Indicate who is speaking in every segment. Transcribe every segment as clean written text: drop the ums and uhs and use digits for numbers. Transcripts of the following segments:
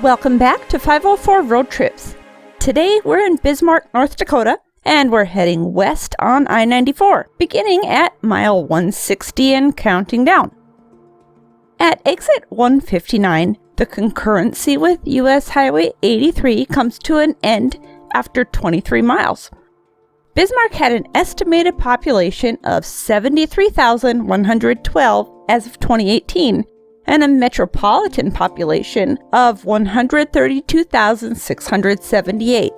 Speaker 1: Welcome back to 504 Road Trips. Today we're in Bismarck, North Dakota, and we're heading west on I-94, beginning at mile 160 and counting down. At exit 159, the concurrency with US Highway 83 comes to an end after 23 miles. Bismarck had an estimated population of 73,112 as of 2018, and a metropolitan population of 132,678.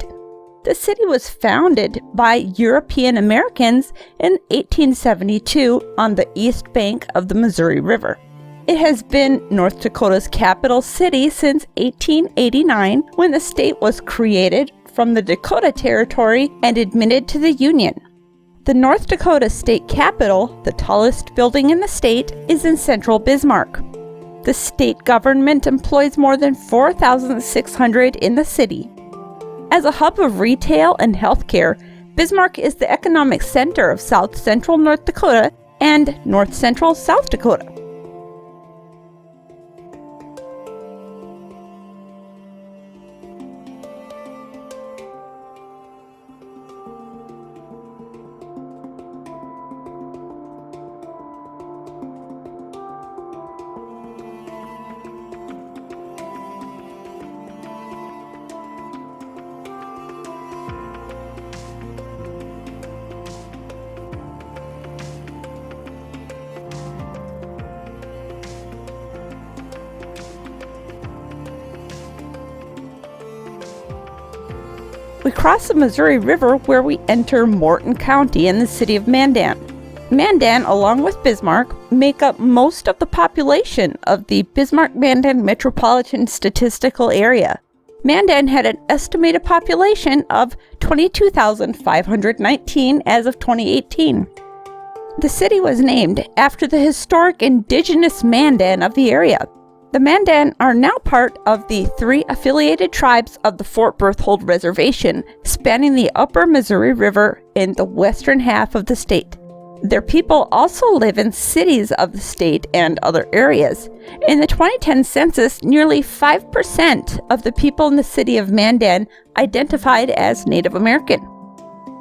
Speaker 1: The city was founded by European Americans in 1872 on the east bank of the Missouri River. It has been North Dakota's capital city since 1889, when the state was created from the Dakota Territory and admitted to the Union. The North Dakota State Capitol, the tallest building in the state, is in central Bismarck. The state government employs more than 4,600 in the city. As a hub of retail and healthcare, Bismarck is the economic center of South Central North Dakota and North Central South Dakota. We cross the Missouri River where we enter Morton County in the city of Mandan. Mandan, along with Bismarck, make up most of the population of the Bismarck-Mandan Metropolitan Statistical Area. Mandan had an estimated population of 22,519 as of 2018. The city was named after the historic indigenous Mandan of the area. The Mandan are now part of the 3 affiliated tribes of the Fort Berthold Reservation, spanning the upper Missouri River in the western half of the state. Their people also live in cities of the state and other areas. In the 2010 census, nearly 5% of the people in the city of Mandan identified as Native American.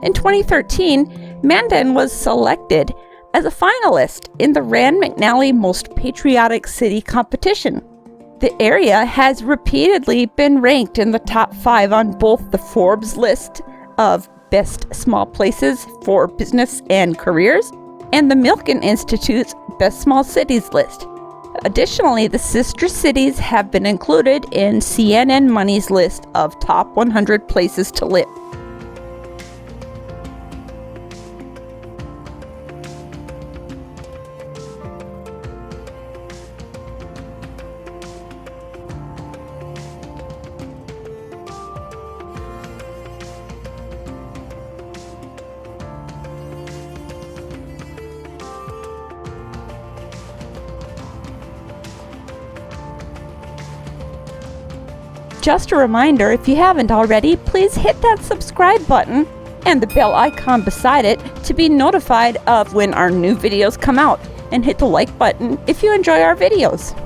Speaker 1: In 2013, Mandan was selected as a finalist in the Rand McNally Most Patriotic City competition. The area has repeatedly been ranked in the top 5 on both the Forbes list of Best Small Places for Business and Careers and the Milken Institute's Best Small Cities list. Additionally, the sister cities have been included in CNN Money's list of top 100 places to live. Just a reminder, if you haven't already, please hit that subscribe button and the bell icon beside it to be notified of when our new videos come out, and hit the like button if you enjoy our videos.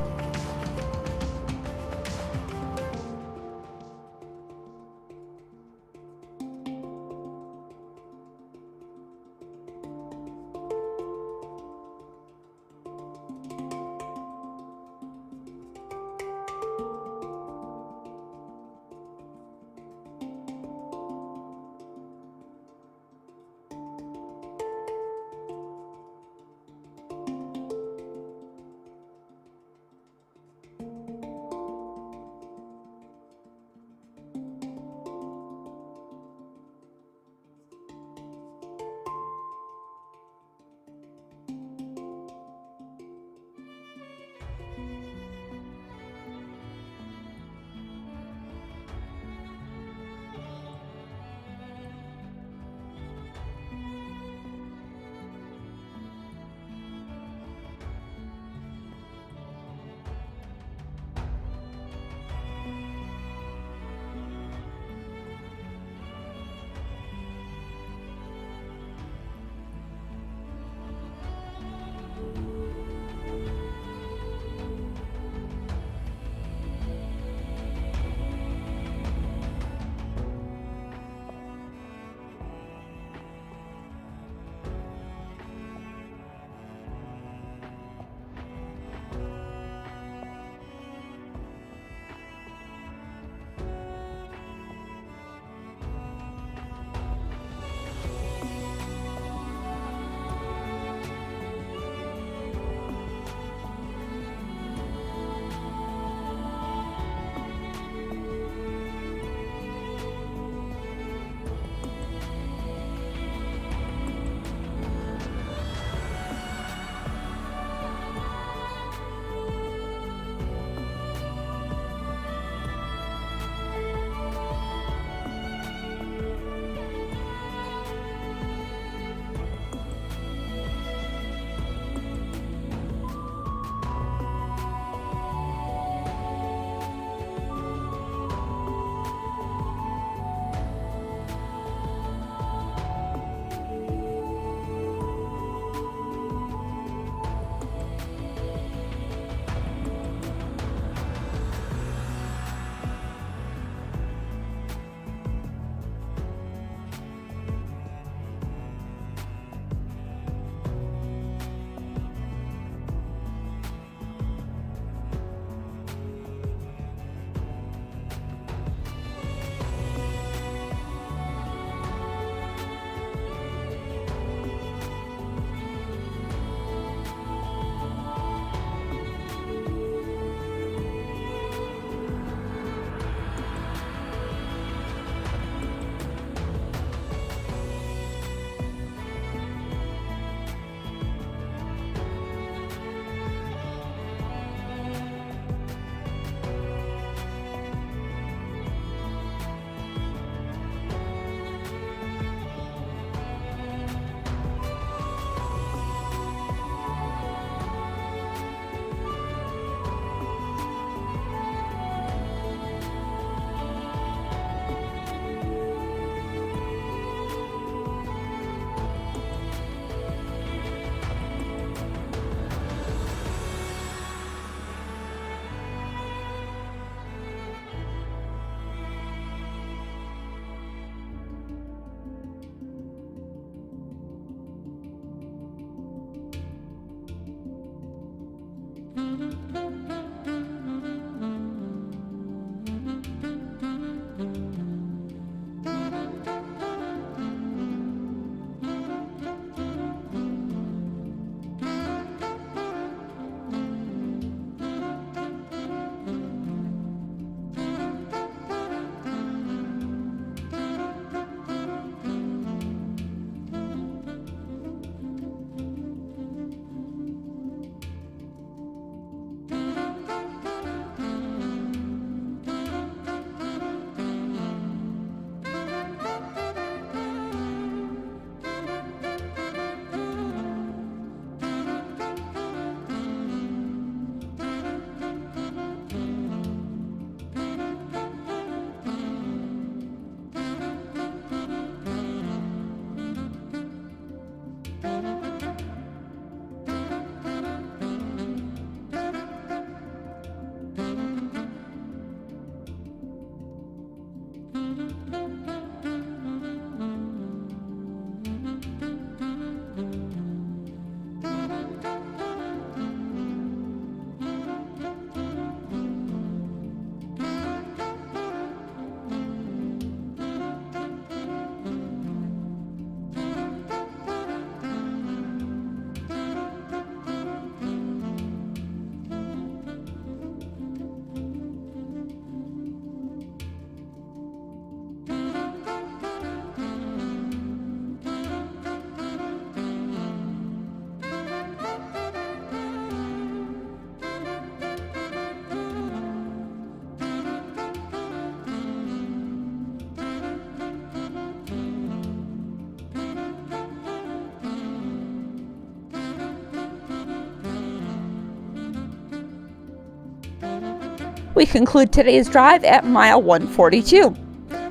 Speaker 1: We conclude today's drive at mile 142.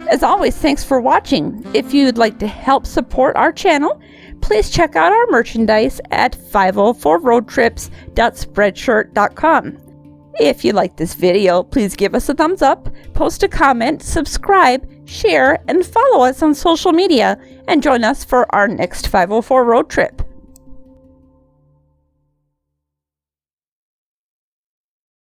Speaker 1: As always, thanks for watching. If you'd like to help support our channel, please check out our merchandise at 504roadtrips.spreadshirt.com. If you like this video, please give us a thumbs up, post a comment, subscribe, share, and follow us on social media, and join us for our next 504 road trip.